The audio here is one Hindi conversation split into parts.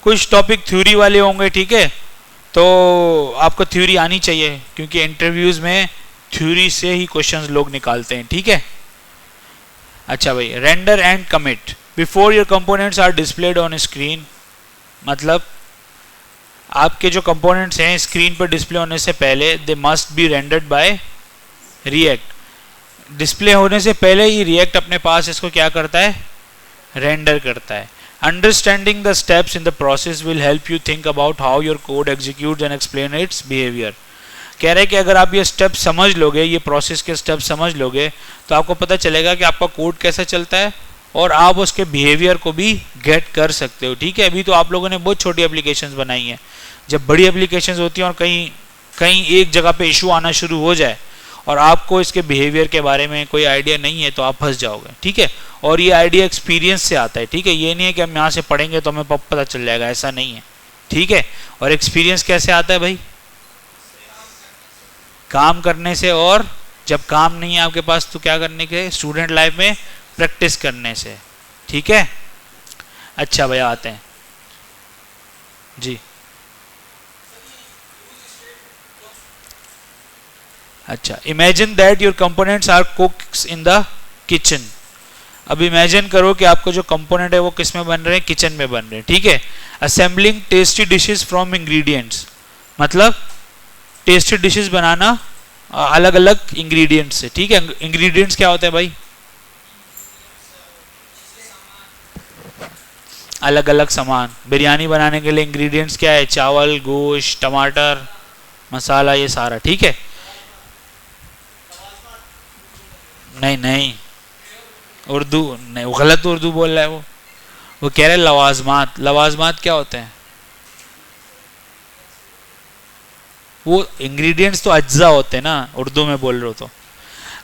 कुछ टॉपिक थ्योरी वाले होंगे, ठीक है, तो आपको थ्योरी आनी चाहिए क्योंकि इंटरव्यूज में थ्योरी से ही क्वेश्चंस लोग निकालते हैं, ठीक है। अच्छा भाई, render and commit before your components are displayed on screen, मतलब आपके जो कंपोनेंट्स हैं स्क्रीन पर डिस्प्ले होने से पहले they must be rendered by react. Display होने से पहले ही रिएक्ट अपने पास इसको क्या करता है, रेंडर करता है। Understanding the steps in the process will help you think about how your code executes and explain it's behaviour. कह रहे हैं कि अगर आप ये स्टेप समझ लोगे, ये प्रोसेस के स्टेप समझ लोगे, तो आपको पता चलेगा कि आपका कोड कैसा चलता है और आप उसके बिहेवियर को भी गेट कर सकते हो, ठीक है। अभी तो आप लोगों ने बहुत छोटी एप्लीकेशंस बनाई हैं, जब बड़ी एप्लीकेशंस होती हैं और कहीं कहीं एक जगह पे इशू आना शुरू हो जाए और आपको इसके बिहेवियर के बारे में कोई आइडिया नहीं है तो आप फंस जाओगे, ठीक है। और ये आइडिया एक्सपीरियंस से आता है, ठीक है, ये नहीं है कि हम यहाँ से पढ़ेंगे तो हमें पता चल जाएगा, ऐसा नहीं है, ठीक है। और एक्सपीरियंस कैसे आता है भाई, काम करने से, और जब काम नहीं है आपके पास तो क्या करने के, स्टूडेंट लाइफ में प्रैक्टिस करने से, ठीक है। अच्छा भैया आते हैं जी। अच्छा, imagine that your components are cooks in the kitchen. अब इमेजिन करो कि आपको जो कंपोनेंट है वो किस में बन रहे हैं, किचन में बन रहे हैं, ठीक है। Assembling tasty dishes from ingredients, मतलब टेस्टी डिशेस बनाना अलग अलग इंग्रेडिएंट्स से, ठीक है। इंग्रेडिएंट्स क्या होते हैं भाई, अलग अलग सामान। बिरयानी बनाने के लिए इंग्रेडिएंट्स क्या है, चावल, गोश्त, टमाटर, मसाला, ये सारा, ठीक है। नहीं नहीं, उर्दू नहीं, वो गलत उर्दू बोल रहा है, वो कह रहे लवाजमात। लवाजमात क्या होते हैं, वो इंग्रेडिएंट्स तो अज्जा होते हैं ना, उर्दू में बोल रहे हो तो।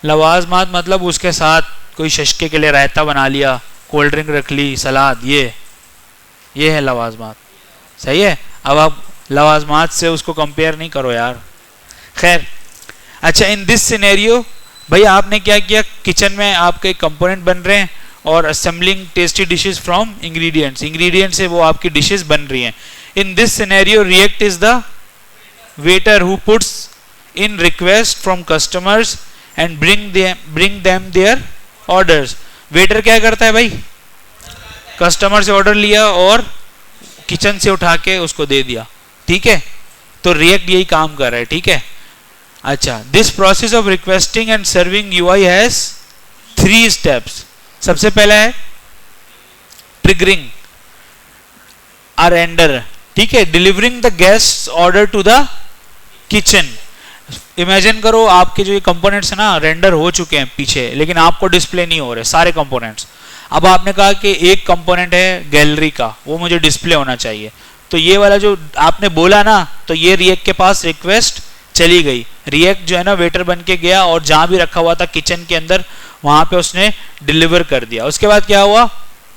लवाजमात मतलब उसके साथ कोई शशके के लिए रायता बना लिया, कोल्ड ड्रिंक रख ली, सलाद, ये है लवाजमात, सही है। अब आप लवाजमात से उसको कंपेयर नहीं करो यार, खैर। अच्छा, इन दिस सिनेरियो भाई आपने क्या किया, किचन में आपके कंपोनेंट बन रहे हैं और assembling tasty dishes from ingredients, ingredient से वो आपकी डिशेस बन रही हैं। In this scenario react is the waiter who puts in request from customers and bring them there orders. Waiter क्या करता है भाई, कस्टमर से ऑर्डर लिया और किचन से उठा के उसको दे दिया, ठीक है। तो रिएक्ट यही काम कर रहा है, ठीक है। अच्छा, this process of requesting and serving UI has 3 steps. सबसे पहला है ट्रिगरिंग अ रेंडर, ठीक है, delivering the guest order to the kitchen. Imagine करो आपके जो ये कंपोनेंट्स है ना, रेंडर हो चुके हैं पीछे, लेकिन आपको डिस्प्ले नहीं हो रहे सारे कंपोनेंट्स। अब आपने कहा कि एक कंपोनेंट है गैलरी का, वो मुझे डिस्प्ले होना चाहिए, तो ये वाला जो आपने बोला ना, तो ये रिएक्ट के पास रिक्वेस्ट चली गई। रिएक्ट जो है ना वेटर बन के गया और जहां भी रखा हुआ था किचन के अंदर, वहां पे उसने डिलीवर कर दिया। उसके बाद क्या हुआ,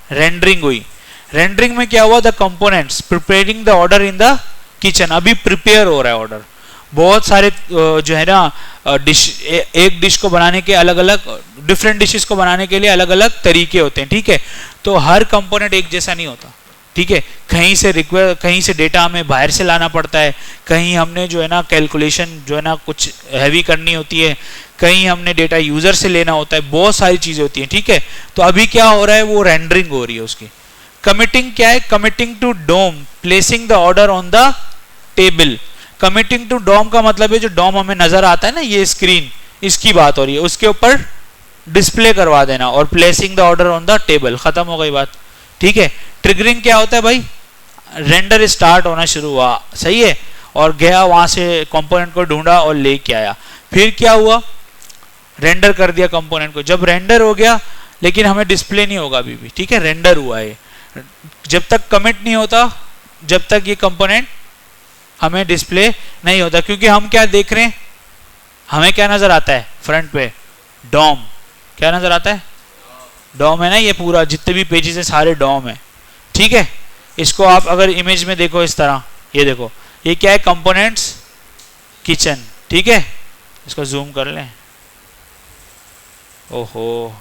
रेंडरिंग हुई। रेंडरिंग में क्या हुआ, the components preparing the order in the kitchen. अभी प्रिपेयर हो रहा है ऑर्डर। बहुत सारे जो है ना डिश, एक डिश को बनाने के अलग अलग, डिफरेंट डिशेस को बनाने के लिए अलग अलग तरीके होते हैं, ठीक है। तो हर कंपोनेंट एक जैसा नहीं होता, ठीक है। कहीं से डेटा हमें बाहर से लाना पड़ता है, कहीं हमने जो है ना कैलकुलेशन जो है ना कुछ हैवी करनी होती है, कहीं हमने डेटा यूजर से लेना होता है, बहुत सारी चीजें होती हैं, ठीक है। तो अभी क्या हो रहा है, वो रेंडरिंग हो रही है उसकी। कमिटिंग क्या है, committing to DOM, placing the order on the table. Committing to DOM का मतलब है जो डॉम हमें नजर आता है ना, ये स्क्रीन, इसकी बात हो रही है, उसके ऊपर डिस्प्ले करवा देना। और placing the order on the table, खत्म हो गई बात, ठीक है। ट्रिगरिंग क्या होता है भाई, रेंडर स्टार्ट होना शुरू हुआ, सही है, और गया वहां से कंपोनेंट को ढूंढा और लेके आया। फिर क्या हुआ, रेंडर कर दिया कंपोनेंट को। जब रेंडर हो गया, लेकिन हमें डिस्प्ले नहीं होगा अभी भी, ठीक है, रेंडर हुआ है। जब तक कमिट नहीं होता, जब तक ये कंपोनेंट हमें डिस्प्ले नहीं होता, क्योंकि हम क्या देख रहे हैं, हमें क्या नजर आता है फ्रंट पे, डॉम। क्या नजर आता है, डॉम है ना, ये पूरा जितने भी पेजेस है सारे डॉम है, ठीक है। इसको आप अगर इमेज में देखो इस तरह, ये देखो, ये क्या है, कंपोनेंट्स किचन, ठीक है। इसको जूम कर लें, ओहो,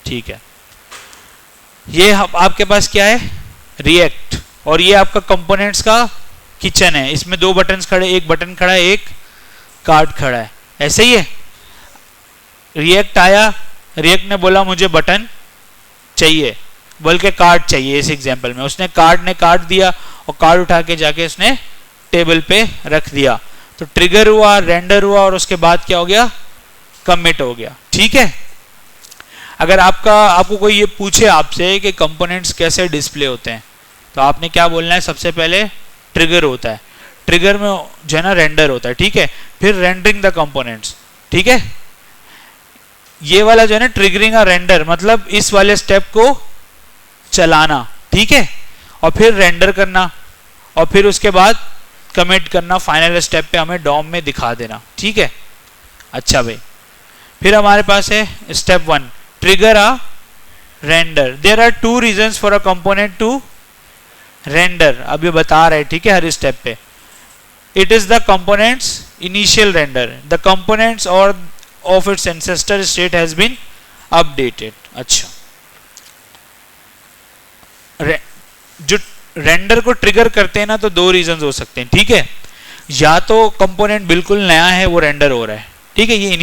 ठीक है। ये आपके पास क्या है, रिएक्ट, और ये आपका कंपोनेंट्स का किचन है। इसमें दो बटन खड़े, एक बटन खड़ा है, एक कार्ड खड़ा है, ऐसे ही है। रिएक्ट आया, रिएक्ट ने बोला मुझे बटन चाहिए, बोल के कार्ड चाहिए। इस एग्जांपल में उसने कार्ड ने कार्ड दिया और कार्ड उठा के जाके उसने टेबल पे रख दिया, तो ट्रिगर हुआ, रेंडर हुआ, और उसके बाद क्या हो गया, कमिट हो गया। ठीक है। अगर आपको कोई ये पूछे आपसे कि कंपोनेंट्स कैसे डिस्प्ले होते हैं, तो आपने क्या बोलना है, सबसे पहले ट्रिगर होता है, ट्रिगर में जो है ना रेंडर होता है, ठीक है, फिर रेंडरिंग द कंपोनेंट्स। ठीक है, ये वाला जो है ना ट्रिगरिंग और रेंडर, मतलब इस वाले स्टेप को चलाना, ठीक है, और फिर रेंडर करना, और फिर उसके बाद कमिट करना, फाइनल स्टेप पे हमें डॉम में दिखा देना। ठीक है। अच्छा भाई, फिर हमारे पास है step 1, trigger a render. There are 2 reasons for a component to render. अब ये बता रहे, ठीक है, हर स्टेप पे। It is the component's initial render, the component's और of its ancestor state has been updated. अच्छा, जो रेंडर को ट्रिगर करते हैं ना, तो 2 रीजंस हो सकते हैं। ठीक है, या तो कंपोनेंट बिल्कुल नया है, वो रेंडर हो रहा है, ठीक है, ये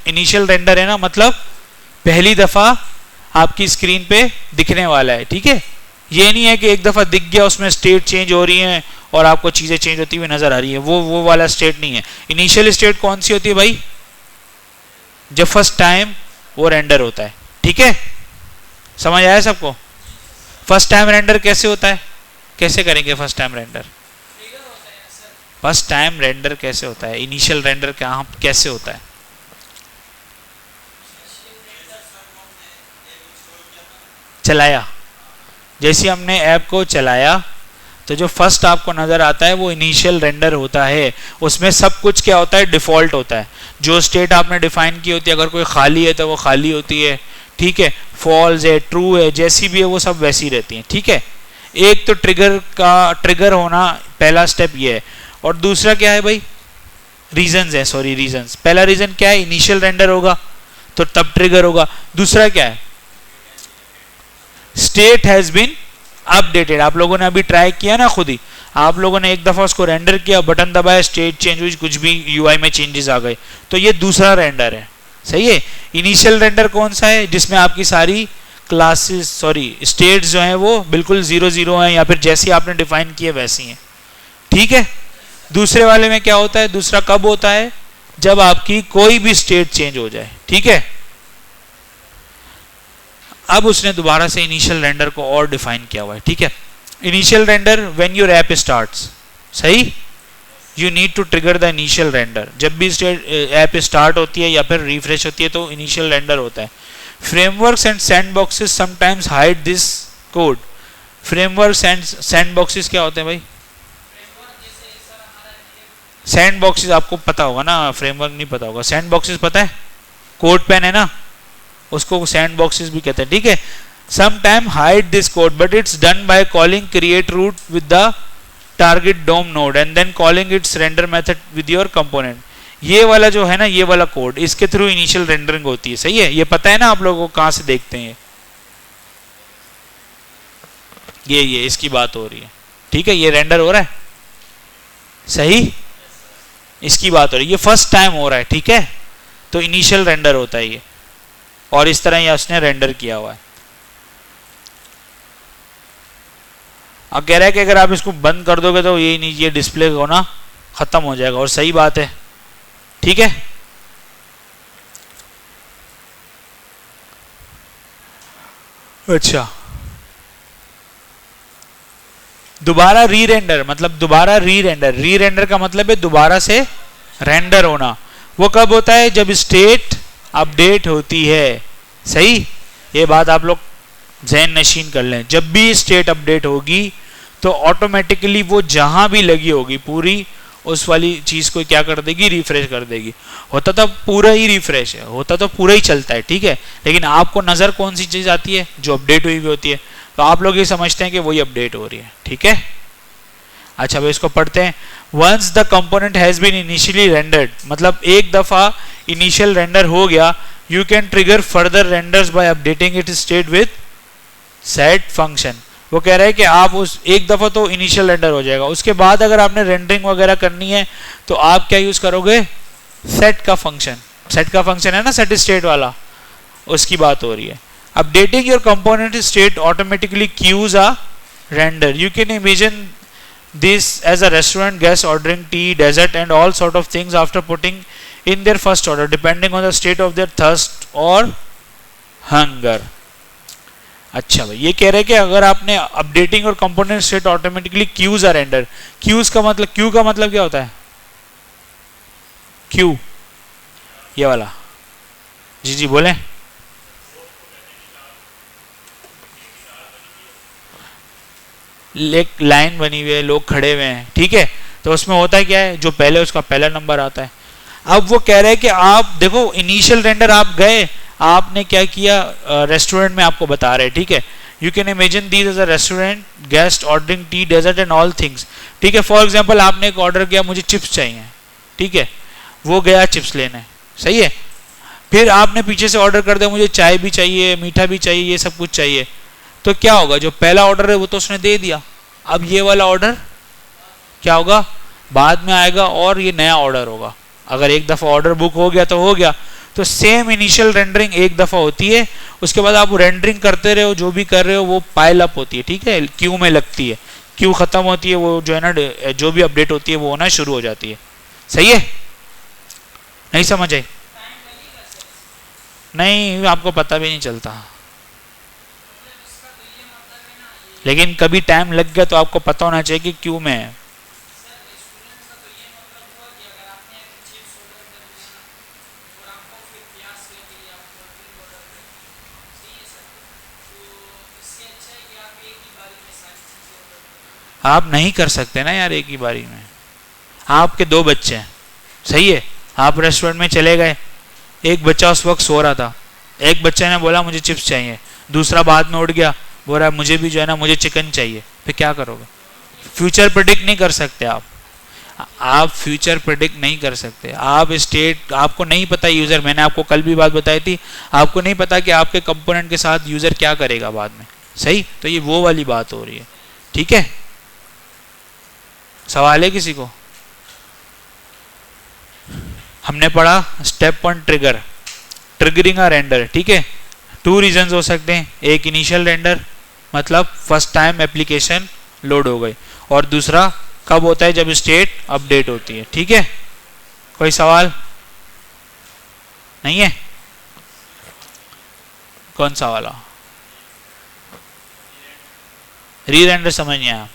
इनिशियल रेंडर है ना, मतलब पहली दफा आपकी स्क्रीन पे दिखने वाला है। ठीक है, ये नहीं है कि एक दफा दिख गया, उसमें स्टेट चेंज हो रही है और आपको चीजें चेंज होती हुई नजर आ रही है, वो वाला स्टेट नहीं है। इनिशियल स्टेट कौन सी होती है भाई, जब फर्स्ट टाइम वो रेंडर होता है। ठीक है, समझ आया सबको? फर्स्ट टाइम रेंडर कैसे होता है, कैसे करेंगे first time render? First time render कैसे होता है, इनिशियल रेंडर कैसे होता है? चलाया, जैसे हमने ऐप को चलाया तो जो फर्स्ट आपको नजर आता है वो इनिशियल रेंडर होता है। उसमें सब कुछ क्या होता है, डिफॉल्ट होता है। जो स्टेट आपने डिफाइन की होती है, अगर कोई खाली है तो वो खाली होती है, ठीक है, फॉल्स है, ट्रू है, जैसी भी है वो सब वैसी रहती है। ठीक है, एक तो ट्रिगर होना पहला स्टेप ये है, और दूसरा क्या है भाई, रीजंस है, सॉरी रीजंस। पहला रीजन क्या है, इनिशियल रेंडर होगा तो तब ट्रिगर होगा। दूसरा क्या है, स्टेट हैज बीन अपडेटेड। आप लोगों ने अभी ट्राई किया ना खुद ही, आप लोगों ने एक दफा उसको रेंडर किया, बटन दबाया, स्टेट चेंज हुई, कुछ भी यूआई में चेंजेस आ गए, तो ये दूसरा रेंडर है। सही है। इनिशियल रेंडर कौन सा है, जिसमें आपकी सारी क्लासेस स्टेट्स जो हैं वो बिल्कुल 0 हैं, या फिर जैसी आपने डिफाइन किए वैसी हैं। ठीक है। दूसरे वाले में क्या होता है, दूसरा कब होता है, जब आपकी कोई भी स्टेट चेंज हो जाए। ठीक है, अब उसने दोबारा से इनिशियल रेंडर को और डिफाइन किया हुआ है। ठीक है, initial render when your app starts, सही, you need to trigger the initial render. जब भी ऐप स्टार्ट होती है या फिर रिफ्रेश होती है तो इनिशियल रेंडर होता है। Frameworks and sandboxes sometimes hide this code. Frameworks and sandboxes क्या होते हैं भाई? सैंडबॉक्सेस आपको पता होगा ना, फ्रेमवर्क नहीं पता होगा। सैंडबॉक्सेस पता है, कोड पेन है ना, उसको सैंडबॉक्सेस भी कहते हैं। ठीक है, sometime hide this code but it's done by calling create root with the target DOM node and then calling its render method with your component. ये वाला जो है ना, ये वाला कोड, इसके थ्रू इनिशियल रेंडरिंग होती है। सही है, ये पता है ना आप लोगों को, कहां से देखते हैं ये इसकी बात हो रही है। ठीक है, ये रेंडर हो रहा है, सही, इसकी बात हो रही है, ये फर्स्ट टाइम हो रहा है। ठीक है, तो इनिशियल रेंडर होता है ये, और इस तरह ये उसने रेंडर किया हुआ है। अब कह रहा है कि अगर आप इसको बंद कर दोगे तो ये डिस्प्ले होना खत्म हो जाएगा, और सही बात है। ठीक है, अच्छा, दोबारा री रेंडर, मतलब दोबारा री रेंडर का मतलब है दोबारा से रेंडर होना। वो कब होता है, जब स्टेट अपडेट होती है। सही, ये बात आप लोग ज़हन नशीन कर लें। जब भी स्टेट अपडेट होगी तो ऑटोमेटिकली वो जहां भी लगी होगी पूरी उस वाली चीज को क्या कर देगी, रिफ्रेश कर देगी। होता तो पूरा ही रिफ्रेश है, होता तो पूरा ही चलता है। ठीक है, लेकिन आपको नजर कौन सी चीज आती है, जो अपडेट हुई होती है, तो आप लोग ये समझते हैं कि वही अपडेट हो रही है। ठीक है, अच्छा भाई इसको पढ़ते हैं। Once the component has been initially rendered, मतलब एक दफा इनिशियल रेंडर हो गया, you can trigger further renders by updating it state with set function, वो कह रहा है कि आप उस एक दफा तो इनिशियल रेंडर हो जाएगा, उसके बाद अगर आपने रेंडरिंग वगैरह करनी है तो आप क्या यूज करोगे, सेट का फंक्शन। सेट का फंक्शन है ना सेट स्टेट वाला, उसकी बात हो रही है। Updating your component state automatically queues a render, you can imagine this as a restaurant guest ordering tea, dessert and all sort of things after putting in their first order depending on the state of their thirst or hunger। अच्छा भाई, ये कह रहे हैं कि अगर आपने अपडेटिंग और component state automatically queues a render, cues का मतलब, क्यू का मतलब क्या होता है, क्यू ये वाला, जी जी बोले। एक लाइन बनी हुई है, लोग खड़े हुए हैं, ठीक है, तो उसमें होता है क्या है, जो पहले उसका पहला नंबर आता है। अब वो कह रहे हैं कि आप देखो इनिशियल रेंडर आप गए, आपने क्या किया, रेस्टोरेंट में आपको बता रहे हैं, ठीक है, you can imagine this as a restaurant guest ordering tea dessert and all things, ठीक है। फॉर एग्जांपल आपने एक ऑर्डर किया, मुझे चिप्स चाहिए, ठीक है, वो गया चिप्स लेने, सही है। फिर आपने पीछे से ऑर्डर कर दिया, मुझे चाय भी चाहिए, मीठा भी चाहिए, ये सब कुछ चाहिए, तो क्या होगा, जो पहला ऑर्डर है वो तो उसने दे दिया, अब ये वाला ऑर्डर क्या होगा, बाद में आएगा और ये नया ऑर्डर होगा। अगर एक दफा ऑर्डर बुक हो गया तो हो गया, तो सेम इनिशियल रेंडरिंग एक दफा होती है, उसके बाद आप रेंडरिंग करते रहे हो, जो भी कर रहे हो वो पाइल अप होती है, ठीक है, क्यू में लगती है, क्यू खत्म होती है, वो जो है ना जो भी अपडेट होती है वो होना शुरू हो जाती है, सही है। नहीं समझ आई, नहीं आपको पता भी नहीं चलता, लेकिन कभी टाइम लग गया तो आपको पता होना चाहिए कि क्यों में है। आप नहीं कर सकते ना यार एक ही बारी में, आपके दो बच्चे हैं, सही है, आप रेस्टोरेंट में चले गए, एक बच्चा उस वक्त सो रहा था, एक बच्चे ने बोला मुझे चिप्स चाहिए, दूसरा बाद में उठ गया बोल रहा है मुझे भी जो है ना मुझे चिकन चाहिए, फिर क्या करोगे, फ्यूचर प्रेडिक्ट नहीं कर सकते आप फ्यूचर प्रेडिक्ट नहीं कर सकते, आप स्टेट आपको नहीं पता यूजर, मैंने आपको कल भी बात बताई थी, आपको नहीं पता कि आपके कंपोनेंट के साथ यूजर क्या करेगा बाद में, सही, तो ये वो वाली बात हो रही है, ठीक है। सवाल है किसी को, हमने पढ़ा step 1 trigger, triggering a render, ठीक है, 2 रीजंस हो सकते हैं, एक इनिशियल रेंडर मतलब फर्स्ट टाइम एप्लीकेशन लोड हो गई, और दूसरा कब होता है, जब स्टेट अपडेट होती है, ठीक है। कोई सवाल नहीं है, कौन सा वाला, री रेंडर समझ नहीं आया,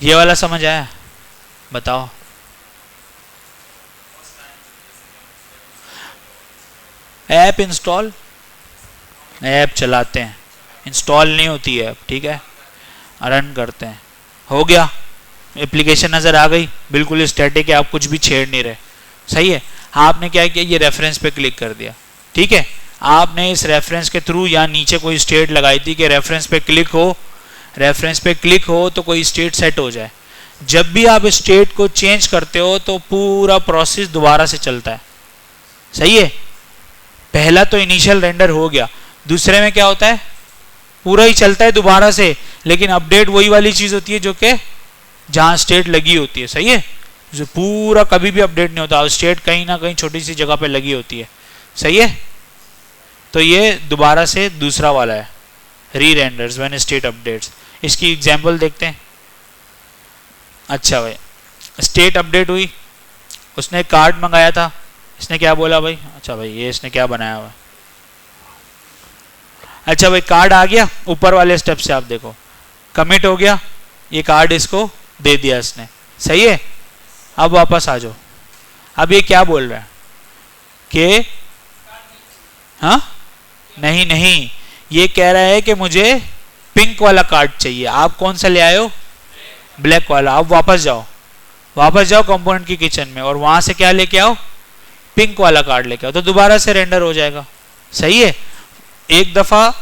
ये वाला समझ आया, बताओ। ऐप इंस्टॉल, ऐप चलाते हैं, इंस्टॉल नहीं होती है ऐप, ठीक है, रन करते हैं, हो गया, एप्लीकेशन नज़र आ गई, बिल्कुल स्टैटिक है, आप कुछ भी छेड़ नहीं रहे, सही है। आपने क्या किया, ये रेफरेंस पे क्लिक कर दिया, ठीक है, आपने इस रेफरेंस के थ्रू या नीचे कोई स्टेट लगाई थी कि रेफरेंस पे क्लिक हो, रेफरेंस पे क्लिक हो तो कोई स्टेट सेट हो जाए। जब भी आप स्टेट को चेंज करते हो तो पूरा प्रोसेस दोबारा से चलता है, सही है। पहला तो इनिशियल रेंडर हो गया, दूसरे में क्या होता है, पूरा ही चलता है दोबारा से, लेकिन अपडेट वही वाली चीज होती है जो कि जहां स्टेट लगी होती है, सही है, जो पूरा कभी भी अपडेट नहीं होता, स्टेट कहीं ना कहीं छोटी सी जगह पे लगी होती है, सही है। तो ये दोबारा से दूसरा वाला है, री रेंडर्स व्हेन स्टेट अपडेट्स। इसकी एग्जांपल देखते हैं। अच्छा भाई, स्टेट अपडेट हुई, उसने कार्ड मंगाया था, इसने क्या बोला भाई, अच्छा भाई ये इसने क्या बनाया हुआ, अच्छा भाई कार्ड आ गया, ऊपर वाले स्टेप से आप देखो कमिट हो गया, ये कार्ड इसको दे दिया इसने, सही है। अब वापस आ जाओ, अब ये क्या बोल रहा है कि हाँ नहीं नहीं, ये कह रहा है कि मुझे पिंक वाला कार्ड चाहिए, आप कौन सा ले आए हो, ब्लैक वाला। अब वापस जाओ कंपोनेंट की किचन में और वहां से क्या लेके आओ, पिंक वाला कार्ड लेके आओ, तो दोबारा से रेंडर हो जाएगा, सही है। एक दफा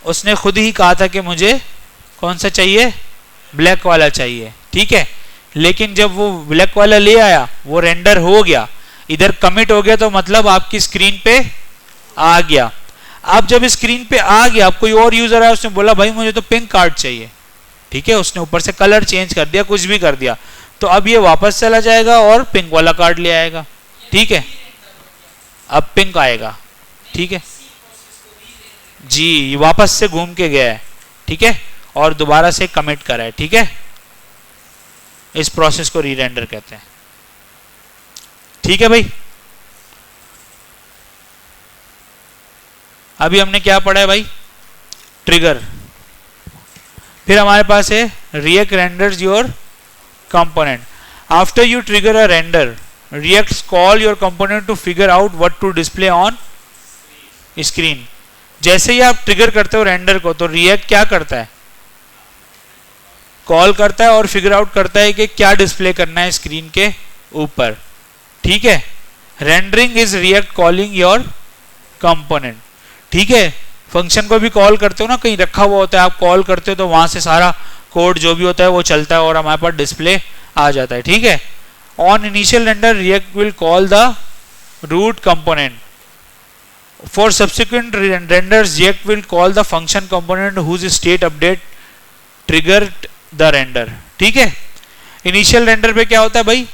उसने खुद ही कहा था कि मुझे कौन सा चाहिए, ब्लैक वाला चाहिए, ठीक है, लेकिन जब वो ब्लैक वाला ले आया वो रेंडर हो गया, इधर कमिट हो गया, तो मतलब आपकी स्क्रीन पे आ गया। अब जब स्क्रीन पे आ गया, अब कोई और यूजर है, उसने बोला भाई मुझे तो पिंक कार्ड चाहिए, ठीक है, उसने ऊपर से कलर चेंज कर दिया, कुछ भी कर दिया, तो अब ये वापस चला जाएगा और पिंक वाला कार्ड ले आएगा, ठीक है, अब पिंक आएगा, ठीक है जी, ये वापस से घूम के गया है, ठीक है, और दोबारा से कमिट करा है, ठीक है, इस प्रोसेस को री रेंडर कहते हैं, ठीक है भाई। अभी हमने क्या पढ़ा है भाई, ट्रिगर, फिर हमारे पास है React renders your component. After you trigger a render, React call your component to figure out what to display on screen. जैसे ही आप ट्रिगर करते हो रेंडर को, तो रिएक्ट क्या करता है, कॉल करता है और फिगर आउट करता है कि क्या डिस्प्ले करना है स्क्रीन के ऊपर, ठीक है। Rendering is react calling your component, ठीक है। फंक्शन को भी कॉल करते हो ना, कहीं रखा हुआ होता है, आप कॉल करते हो तो वहां से सारा कोड जो भी होता है वो चलता है और हमारे पास डिस्प्ले आ जाता है, ठीक है। On initial render React will call the root component. For subsequent renders React will call the function component whose state update trigger the render, ठीक है। इनिशियल रेंडर पे क्या होता है भाई,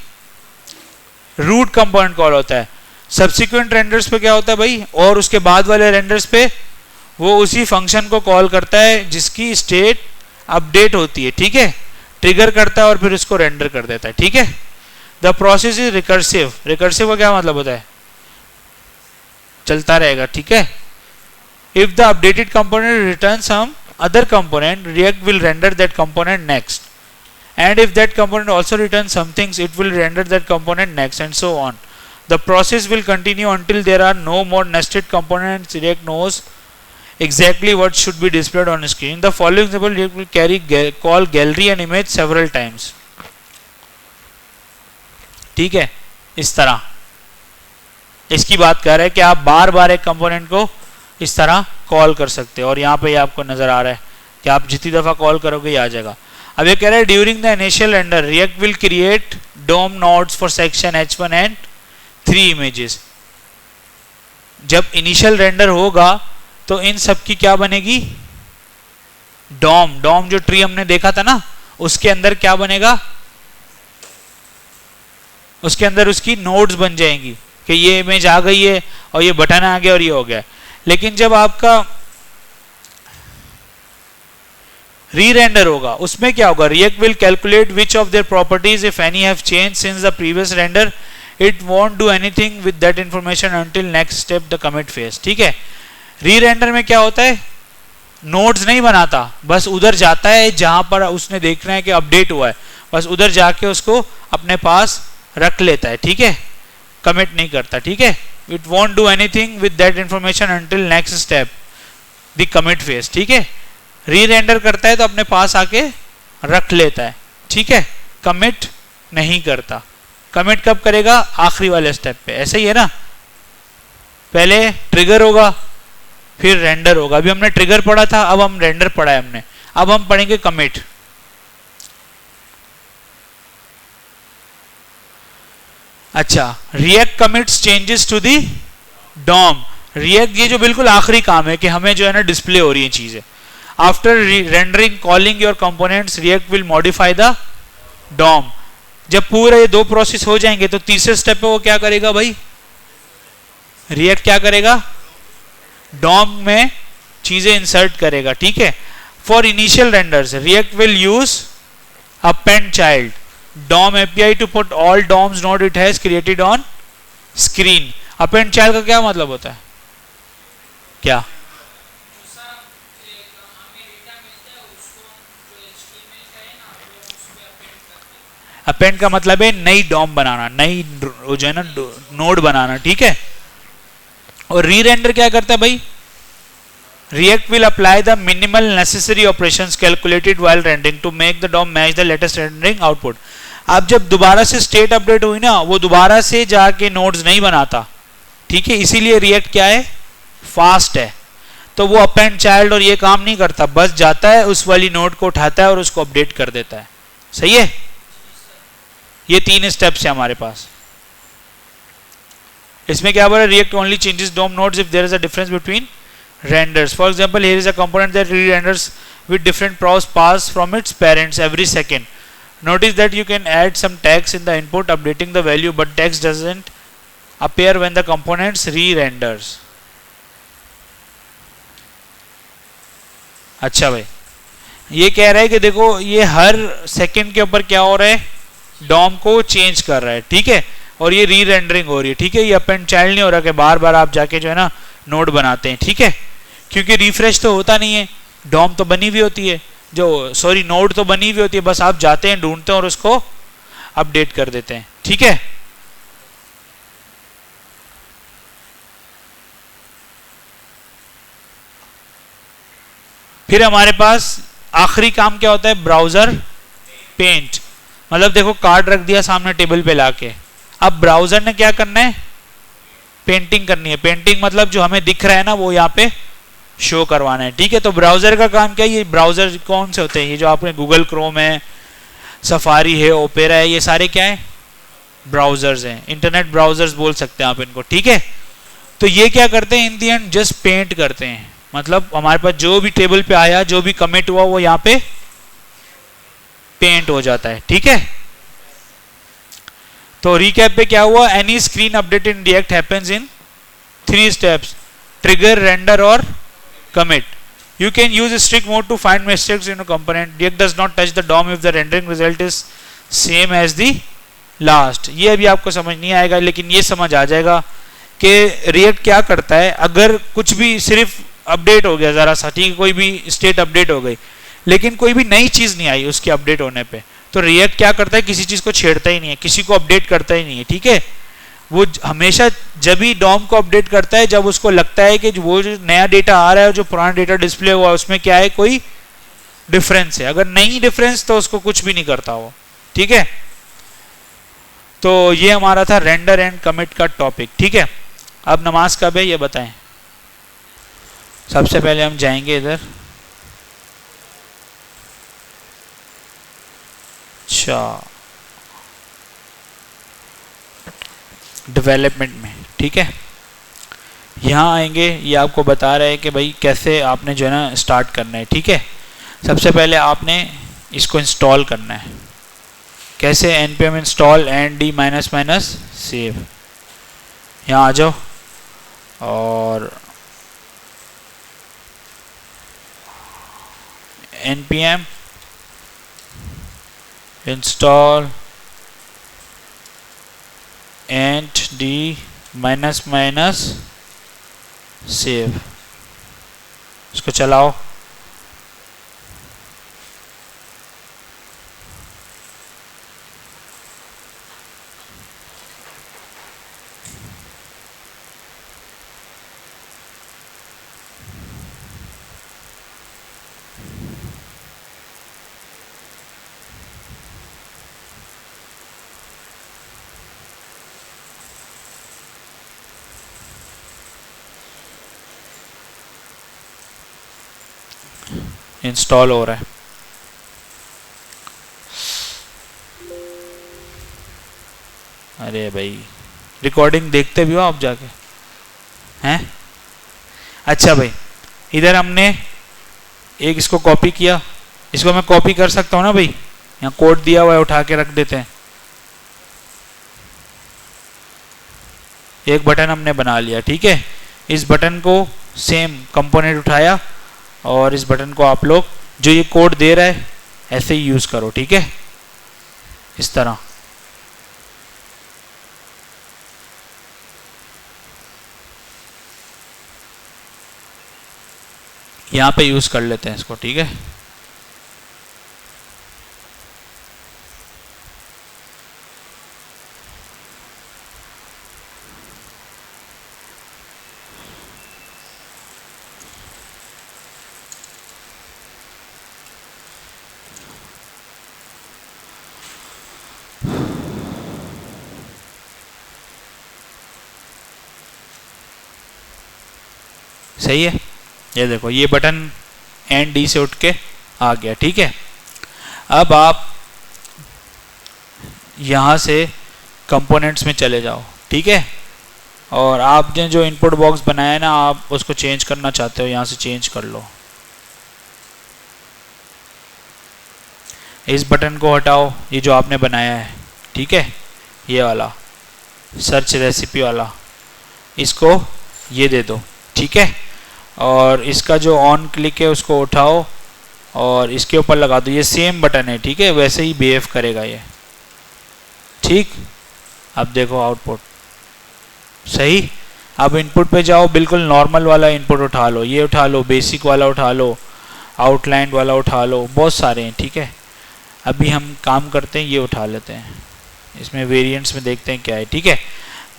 रूट कंपोनेंट कॉल होता है। सब्सिक्वेंट रेंडर्स पे क्या होता है भाई, और उसके बाद वाले रेंडर्स पे वो उसी फंक्शन को कॉल करता है जिसकी स्टेट अपडेट होती है, ठीक है, ट्रिगर करता है और फिर उसको रेंडर कर देता है, ठीक है। The process is recursive. Recursive का क्या मतलब होता है, चलता रहेगा, ठीक है। If the updated component return some other component, React will render that component next, and if that component also returns some things, it will render that component next, and so on. The process will continue until there are no more nested components. React knows exactly what should be displayed on screen. In the following example, React will call gallery and image several times, ठीक है। इस तरह इसकी बात कर रहे हैं कि आप बार बार एक कंपोनेंट को इस तरह कॉल कर सकते हो, और यहाँ पे आपको नजर आ रहा है कि आप जितनी दफा कॉल करोगे ये आ जाएगा। अब ये कह रहा है during the initial render React will create DOM nodes for section H1 and 3 images. जब इनिशियल रेंडर होगा तो इन सब की क्या बनेगी, डोम। डोम जो ट्री हमने देखा था ना, उसके अंदर क्या बनेगा, उसके अंदर उसकी नोड्स बन जाएंगी कि ये इमेज आ गई है और ये बटन आ गया और ये हो गया। लेकिन जब आपका री रेंडर होगा उसमें क्या होगा, react will calculate which of their properties if any have change since the previous render, it won't do anything with that information until next step the commit phase, ठीक है। री रेंडर में क्या होता है, नोड्स नहीं बनाता, बस उधर जाता है जहां पर उसने देखना है कि अपडेट हुआ है, बस उधर जाके उसको अपने पास रख लेता है, ठीक है, कमिट नहीं करता, ठीक है। It won't do anything with that information until next step the commit phase, ठीक है। री रेंडर करता है तो अपने पास आके रख लेता है, ठीक है, कमिट नहीं करता। कमिट कब करेगा, आखिरी वाले स्टेप पे, ऐसे ही है ना, पहले ट्रिगर होगा फिर रेंडर होगा। अभी हमने ट्रिगर पढ़ा था, अब हम रेंडर पढ़ा है हमने, अब हम पढ़ेंगे कमिट। अच्छा, React commits changes to the DOM. React ये जो बिल्कुल आखिरी काम है कि हमें जो है ना डिस्प्ले हो रही है चीजें। After rendering calling your components React will modify the DOM. जब पूरे ये दो प्रोसेस हो जाएंगे तो तीसरे स्टेप पे वो क्या करेगा भाई, रिएक्ट क्या करेगा, डॉम में चीजें इंसर्ट करेगा, ठीक है। For initial renders React will use append child DOM API to put all DOMs node it has created on screen। append child का क्या मतलब होता है, क्या, append का मतलब है नई DOM बनाना, नई जो है ना नोड बनाना, ठीक है। और री रेंडर क्या करता है भाई, React will apply the minimal necessary operations calculated while rendering to make the DOM match the latest rendering output। अब जब दोबारा से स्टेट अपडेट हुई ना, वो दोबारा से जाके नोड्स नहीं बनाता, ठीक है, इसीलिए रिएक्ट क्या है, फास्ट है। तो वो अपेंड चाइल्ड और ये काम नहीं करता, बस जाता है उस वाली नोड को उठाता है और उसको अपडेट कर देता है, सही है। ये 3 स्टेप्स है हमारे पास। इसमें क्या बोला, React only changes DOM nodes if there is a difference between renders. For example, here is a component that re-renders with different paths from its parents every second. Notice that you can add some text in the input updating the value, but text doesn't appear when the components re-renders. अच्छा भाई, ये कह रहा है कि देखो ये हर सेकंड के ऊपर क्या हो रहा है, डॉम को चेंज कर रहा है, ठीक है, और ये री रेंडरिंग हो रही है, ठीक है, ये अपेंड चाइल्ड नहीं हो रहा कि बार बार आप जाके जो है ना नोड बनाते हैं, ठीक है, क्योंकि रिफ्रेश तो होता नहीं है, डॉम तो बनी हुई होती है, जो सॉरी नोड तो बनी हुई होती है, बस आप जाते हैं ढूंढते हैं और उसको अपडेट कर देते हैं, ठीक है। फिर हमारे पास आखिरी काम क्या होता है, ब्राउजर पेंट। मतलब देखो कार्ड रख दिया सामने टेबल पे लाके, अब ब्राउजर ने क्या करना है, पेंटिंग करनी है। पेंटिंग मतलब जो हमें दिख रहा है ना वो यहाँ पे शो करवाना है, ठीक है। तो ब्राउजर का काम क्या है, ये ब्राउजर कौन से होते हैं, ये जो आपने गूगल क्रोम है, सफारी है, ओपेरा है, ये सारे क्या है, ब्राउजर्स हैं, इंटरनेट ब्राउजर्स बोल सकते हैं आप इनको, ठीक है। तो ये क्या करते हैं, इन दी एंड जस्ट पेंट करते हैं, मतलब हमारे पास जो भी टेबल पे आया, जो भी कमिट हुआ, वो यहाँ पे पेंट हो जाता है, ठीक है। तो रिकैप पे क्या हुआ, any screen update in React happens in 3 steps, trigger, render और commit. You can use strict mode to find mistakes in a component. React does not touch the DOM if the rendering result is same as the last. ये अभी आपको समझ नहीं आएगा, लेकिन ये समझ आ जाएगा कि React क्या करता है। अगर कुछ भी सिर्फ अपडेट हो गया जरा सा, ठीक है, कोई भी स्टेट अपडेट हो गई, लेकिन कोई भी नई चीज नहीं आई उसके अपडेट होने पे, तो React क्या करता है, किसी चीज को छेड़ता ही नहीं है, किसी को अपडेट करता ही नहीं है, ठीक है। वो हमेशा जब भी डॉम को अपडेट करता है जब उसको लगता है कि वो जो नया डेटा आ रहा है और जो पुराना डेटा डिस्प्ले हुआ है उसमें क्या है, कोई डिफरेंस है। अगर नहीं डिफरेंस तो उसको कुछ भी नहीं करता वो, ठीक है। तो ये हमारा था रेंडर एंड कमिट का टॉपिक, ठीक है। अब नमाज कब है ये बताएं। सबसे पहले हम जाएंगे इधर, अच्छा डेवलपमेंट में, ठीक है, यहाँ आएंगे, ये आपको बता रहे हैं कि भाई कैसे आपने जो है ना स्टार्ट करना है, ठीक है। सबसे पहले आपने इसको इंस्टॉल करना है, कैसे, npm इंस्टॉल --- सेव, यहाँ आ जाओ और npm इंस्टॉल --- सेव, इसको चलाओ। इंस्टॉल हो रहा है, अरे भाई रिकॉर्डिंग देखते भी हो आप जाके हैं। अच्छा भाई, इधर हमने एक इसको कॉपी किया, इसको मैं कॉपी कर सकता हूँ ना भाई, यहाँ कोड दिया हुआ है, उठा के रख देते हैं। एक बटन हमने बना लिया, ठीक है। इस बटन को सेम कंपोनेंट उठाया और इस बटन को आप लोग जो ये कोड दे रहा है ऐसे ही यूज करो, ठीक है, इस तरह। यहाँ पे यूज कर लेते हैं इसको, ठीक है। सही है, ये देखो ये बटन एंड डी से उठ के आ गया, ठीक है। अब आप यहां से कंपोनेंट्स में चले जाओ, ठीक है। और आपने जो इनपुट बॉक्स बनाया है ना, आप उसको चेंज करना चाहते हो, यहाँ से चेंज कर लो। इस बटन को हटाओ, ये जो आपने बनाया है, ठीक है, ये वाला सर्च रेसिपी वाला, इसको ये दे दो, ठीक है। और इसका जो ऑन क्लिक है उसको उठाओ और इसके ऊपर लगा दो। ये सेम बटन है, ठीक है, वैसे ही बिहेव करेगा ये, ठीक। अब देखो आउटपुट सही। अब इनपुट पे जाओ, बिल्कुल नॉर्मल वाला इनपुट उठा लो, ये उठा लो, बेसिक वाला उठा लो, आउटलाइन वाला उठा लो, बहुत सारे हैं, ठीक है। अभी हम काम करते हैं, ये उठा लेते हैं, इसमें वेरिएंट्स में देखते हैं क्या है, ठीक है।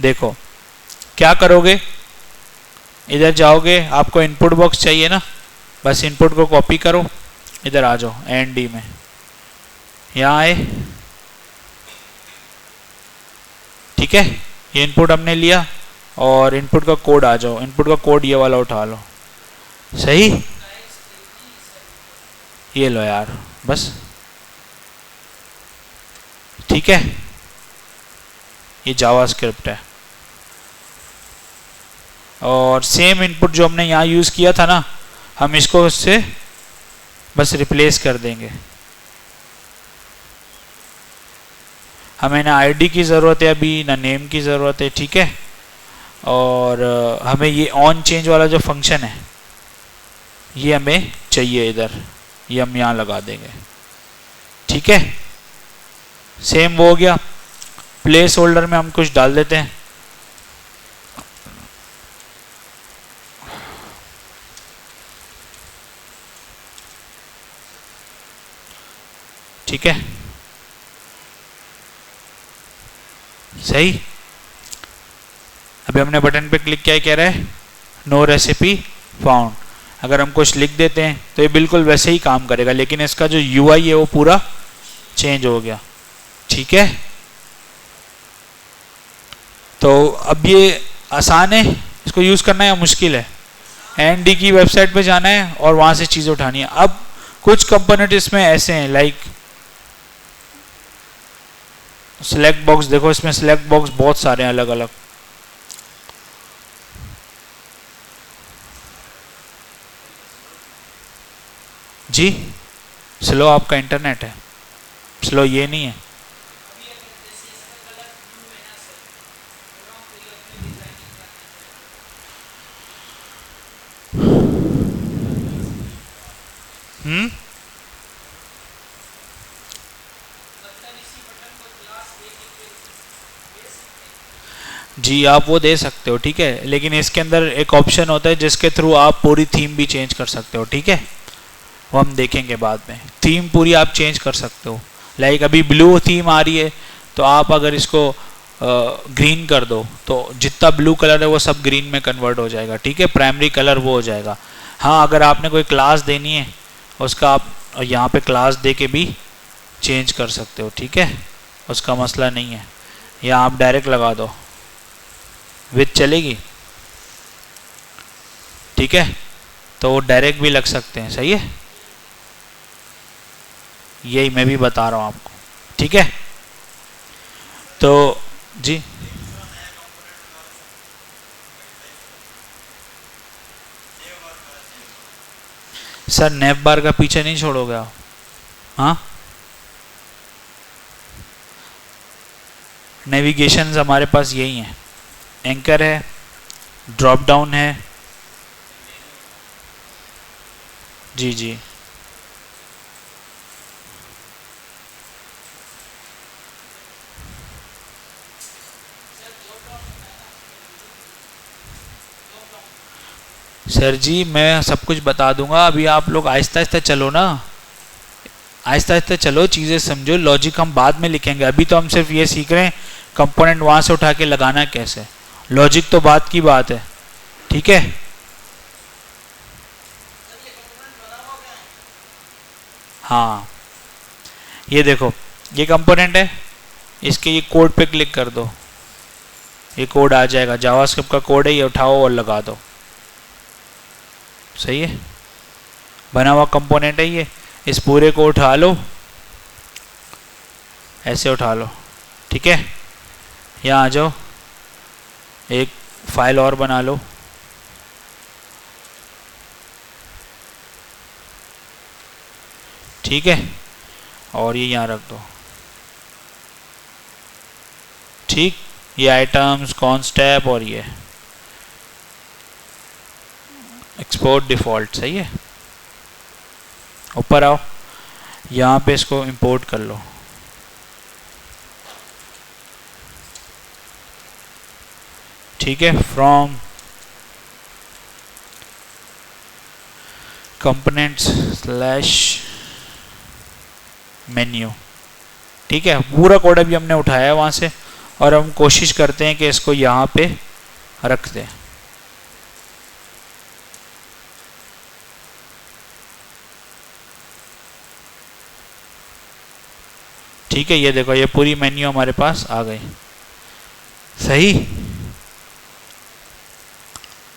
देखो क्या करोगे, इधर जाओगे, आपको इनपुट बॉक्स चाहिए ना, बस इनपुट को कॉपी करो, इधर आ जाओ एन डी में, यहाँ आए, ठीक है। ये इनपुट हमने लिया और इनपुट का कोड आ जाओ, इनपुट का कोड ये वाला उठा लो, सही। ये लो यार, बस, ठीक है। ये जावास्क्रिप्ट है और सेम इनपुट जो हमने यहाँ यूज़ किया था ना, हम इसको इससे बस रिप्लेस कर देंगे। हमें ना आईडी की ज़रूरत है अभी, ना नेम की ज़रूरत है, ठीक है। और हमें ये ऑन चेंज वाला जो फंक्शन है ये हमें चाहिए इधर, ये हम यहाँ लगा देंगे, ठीक है। सेम वो हो गया। प्लेस होल्डर में हम कुछ डाल देते हैं, ठीक है, सही। अभी हमने बटन पे क्लिक किया, कह रहा है नो रेसिपी फाउंड। अगर हम कुछ लिख देते हैं तो ये बिल्कुल वैसे ही काम करेगा, लेकिन इसका जो यूआई है वो पूरा चेंज हो गया, ठीक है। तो अब ये आसान है, इसको यूज़ करना या मुश्किल है? एनडी की वेबसाइट पे जाना है और वहाँ से चीज़ें उठानी है। अब कुछ कंपोनेंट इसमें ऐसे हैं, लाइक सिलेक्ट बॉक्स, देखो इसमें सिलेक्ट बॉक्स बहुत सारे हैं अलग अलग, जी। स्लो आपका इंटरनेट है, स्लो ये नहीं है। जी आप वो दे सकते हो, ठीक है, लेकिन इसके अंदर एक ऑप्शन होता है जिसके थ्रू आप पूरी थीम भी चेंज कर सकते हो, ठीक है। वो हम देखेंगे बाद में। थीम पूरी आप चेंज कर सकते हो, लाइक अभी ब्लू थीम आ रही है तो आप अगर इसको ग्रीन कर दो तो जितना ब्लू कलर है वो सब ग्रीन में कन्वर्ट हो जाएगा, ठीक है, प्राइमरी कलर वो हो जाएगा। हाँ, अगर आपने कोई क्लास देनी है उसका आप यहाँ पे क्लास दे के भी चेंज कर सकते हो, ठीक है, उसका मसला नहीं है। या आप डायरेक्ट लगा दो, विथ चलेगी, ठीक है, तो डायरेक्ट भी लग सकते हैं, सही है। यही मैं भी बता रहा हूँ आपको, ठीक है। तो जी सर, नेव बार का पीछे नहीं छोड़ोगे आप? हाँ, नेविगेशन हमारे पास यही है, एंकर है, ड्रॉप डाउन है, जी जी, सर जी मैं सब कुछ बता दूंगा, अभी आप लोग आहिस्ता आहिस्ता चलो ना, आहिस्ता आहिस्ता चलो, चीज़ें समझो, लॉजिक हम बाद में लिखेंगे। अभी तो हम सिर्फ ये सीख रहे हैं कंपोनेंट वहाँ से उठा के लगाना कैसे, लॉजिक तो बात की बात है, ठीक है। हाँ, ये देखो, ये कंपोनेंट है, इसके ये कोड पे क्लिक कर दो, ये कोड आ जाएगा, जावास्क्रिप्ट का कोड है, ये उठाओ और लगा दो, सही है, बना हुआ कंपोनेंट है ये। इस पूरे को उठा लो, ऐसे उठा लो, ठीक है। यहाँ आ जाओ, एक फाइल और बना लो, ठीक है, और ये यहाँ रख दो, ठीक। ये आइटम्स कौन स्टेप और ये एक्सपोर्ट डिफ़ॉल्ट, सही है। ऊपर आओ, यहाँ पे इसको इंपोर्ट कर लो, ठीक है। फ्रॉम कंपोनेंट्स स्लैश मेन्यू, ठीक है। पूरा कोड अभी हमने उठाया है वहाँ से, और हम कोशिश करते हैं कि इसको यहाँ पे रख दें, ठीक है। ये देखो, ये पूरी मेन्यू हमारे पास आ गई, सही।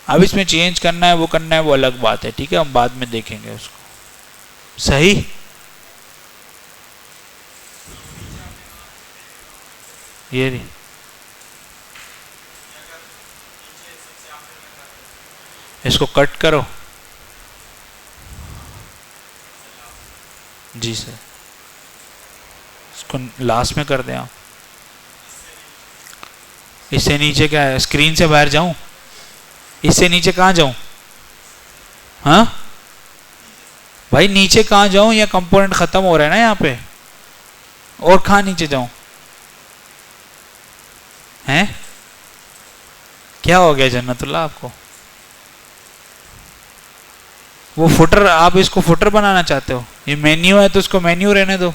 अब इसमें चेंज करना है, वो करना है, वो अलग बात है, ठीक है, हम बाद में देखेंगे उसको, सही। ये रही, इसको कट करो, जी सर, इसको लास्ट में कर दें आप। इससे नीचे क्या है, स्क्रीन से बाहर जाऊं, इससे नीचे कहाँ जाऊं, हाँ भाई नीचे कहाँ जाऊं, या कंपोनेंट खत्म हो रहा है ना यहाँ पे, और कहाँ नीचे जाऊं, हैं क्या हो गया जन्नतुल्लाह आपको? वो फुटर, आप इसको फुटर बनाना चाहते हो, ये मेन्यू है तो इसको मेन्यू रहने दो,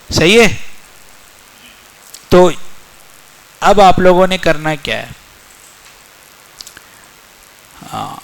सही है। तो अब आप लोगों ने करना क्या है, हाँ